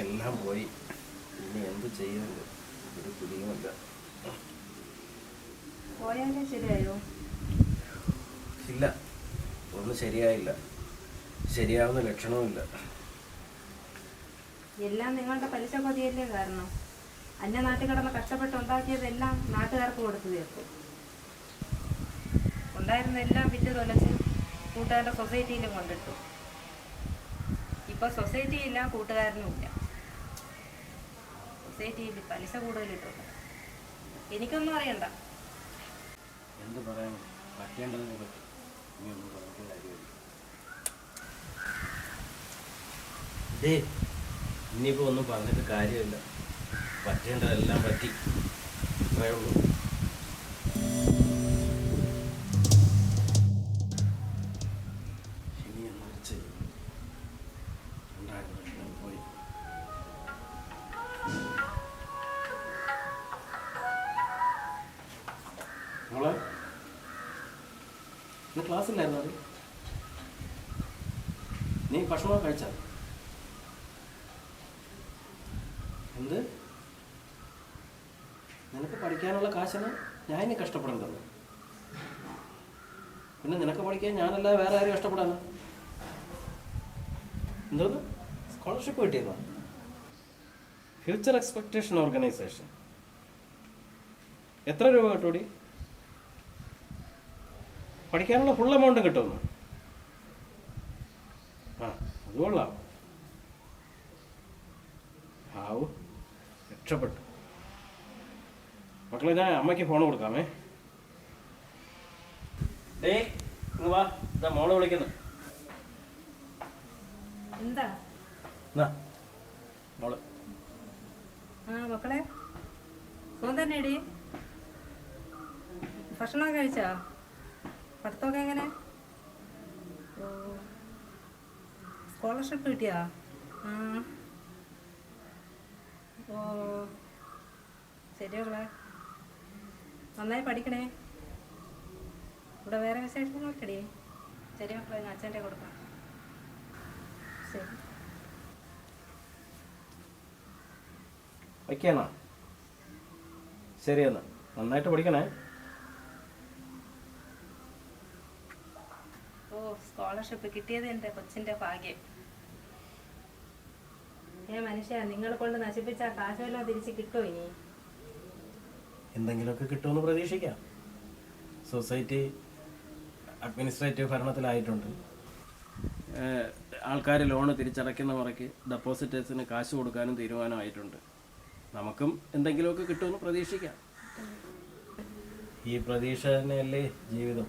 എല്ലാം പോയി. ഇനി എന്ത് ചെയ്യുന്നത് ഒരു പിടിയുമില്ല. പോയാലേ ശരിയായോ? ഇല്ല, ഒന്നും ശരിയായില്ല. ശരിയാവുന്ന ലക്ഷണവുമില്ല. എല്ലാം നിങ്ങളുടെ പലിശ പതിയല്ലേ കാരണം. അന്യ നാട്ടിൽ കിടന്ന് കഷ്ടപ്പെട്ട് ഉണ്ടാക്കിയതെല്ലാം നാട്ടുകാർക്ക് കൊടുത്തു തീർക്കും. ഉണ്ടായിരുന്ന എല്ലാം വിറ്റ് തൊലച്ച് കൂട്ടുകാരുടെ സൊസൈറ്റിയിലും കൊണ്ടിട്ടു. ഇപ്പൊ സൊസൈറ്റിയില്ല, കൂട്ടുകാരനും ഇല്ല. സൊസൈറ്റിയിൽ പലിശ കൂടുതലിട്ടുണ്ട്. എനിക്കൊന്നും അറിയണ്ട. എന്ത് പറയാൻ, പറ്റേണ്ടതിനെ പറ്റി ഇനി ഒന്നും പറഞ്ഞിട്ട് കാര്യമില്ല. ഇനിയിപ്പോൾ ഒന്നും പറഞ്ഞിട്ട് കാര്യമില്ല. പറ്റേണ്ടതെല്ലാം പറ്റി, അത്രയേ ഉള്ളൂ. ഇനി എന്തൊരു ചെയ്യും? ഉണ്ടായിരുന്ന ലക്ഷണം പോയി. മോളെ, ഇന്ന് ക്ലാസ്സില്ലായിരുന്നു അത്? നീ ഭക്ഷണം കഴിച്ചാ? എന്ത്? നിനക്ക് പഠിക്കാനുള്ള കാശിന് ഞാൻ ഇനി കഷ്ടപ്പെടേണ്ടത്? പിന്നെ നിനക്ക് പഠിക്കാൻ ഞാനല്ല വേറെ ആരും കഷ്ടപ്പെടാനോ? എന്തോന്ന് സ്കോളർഷിപ്പ് കിട്ടിയതോ? Future expectation organisation. എത്ര രൂപ കിട്ടൂടി? പഠിക്കാനുള്ള ഫുൾ എമൗണ്ട് കിട്ടുമെന്ന്? ആ, അത് കൊള്ളാം. ആവു, രക്ഷപ്പെട്ടു. മക്കളെ, ഞാൻ അമ്മയ്ക്ക് ഫോൺ കൊടുക്കാമേ. ഇങ്ങ് വാ, ഇതാ മോളെ വിളിക്കുന്നു. എന്താ മോള്? ആ മക്കളെ, സുഖം തന്നെയടി. ഭക്ഷണം കഴിച്ചാ? പഠിത്തമൊക്കെ എങ്ങനെ? ഓ, സ്കോളർഷിപ്പ് കിട്ടിയാ? ആ, ഓ ശരി മക്കളെ, നന്നായി പഠിക്കണേ. ഇവിടെ വേറെ വിശേഷങ്ങളൊക്കെടി? ശരി മക്കളെ, ഞാൻ അച്ഛൻ്റെ കൊടുക്കാം. ശരി. വയ്ക്കാണോ? ശരി, എന്നാ നന്നായിട്ട് പഠിക്കണേ. ഓ, സ്കോളർഷിപ്പ് കിട്ടിയത് എൻ്റെ കൊച്ചിൻ്റെ ഭാഗ്യം. മനുഷ്യ, നിങ്ങളെ കൊണ്ട് നശിപ്പിച്ച കാശെല്ലാം തിരിച്ച് കിട്ടുമോ ഇനി? എന്തെങ്കിലുമൊക്കെ കിട്ടുമെന്ന് പ്രതീക്ഷിക്കാം. സൊസൈറ്റി അഡ്മിനിസ്ട്രേറ്റീവ് ഭരണത്തിലായിട്ടുണ്ട്. ആൾക്കാർ ലോണ് തിരിച്ചടയ്ക്കുന്ന മുറയ്ക്ക് ഡെപ്പോസിറ്റേഴ്സിന് കാശ് കൊടുക്കാനും തീരുമാനമായിട്ടുണ്ട്. നമുക്കും എന്തെങ്കിലുമൊക്കെ കിട്ടുമെന്ന് പ്രതീക്ഷിക്കാം. ഈ പ്രതീക്ഷ തന്നെയല്ലേ ജീവിതം.